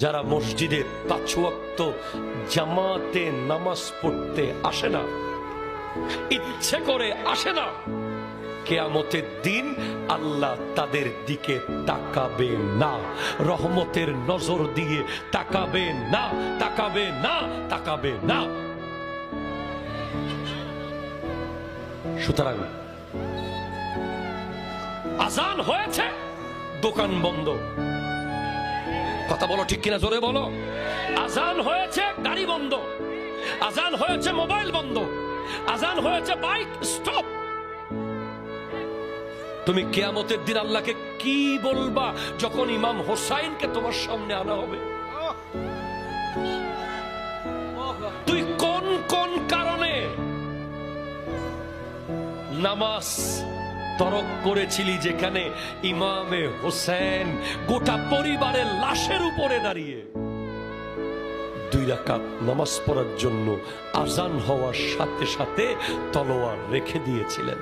যারা মসজিদে 5 ওয়াক্ত জামাতে নামাজ পড়তে আসে না, ইচ্ছে করে আসে না, কিয়ামতের দিন আল্লাহ তাদের দিকে তাকাবে না, রহমতের নজর দিয়ে তাকাবে না, তাকাবে না, তাকাবে না। সুতরাং আজান হয়েছে, দোকান বন্ধ। কথা বলো ঠিক কিনা, জোরে বলো। আজান হয়েছে, গাড়ি বন্ধ। আজান হয়েছে, মোবাইল বন্ধ। আজান হয়েছে, বাইক স্টপ। তুমি কিয়ামতের দিন আল্লাহকে কি বলবা যখন ইমাম হোসাইনকে তোমার সামনে আনা হবে? তুই কোন কোন কারণে নামাজ তরক করেছিলি, যেখানে ইমামে হোসেন গোটা পরিবারের লাশের উপরে দাঁড়িয়ে 2 রাকাত নামাজ পড়ার জন্য আজান হওয়ার সাথে সাথে তলোয়ার রেখে দিয়েছিলেন।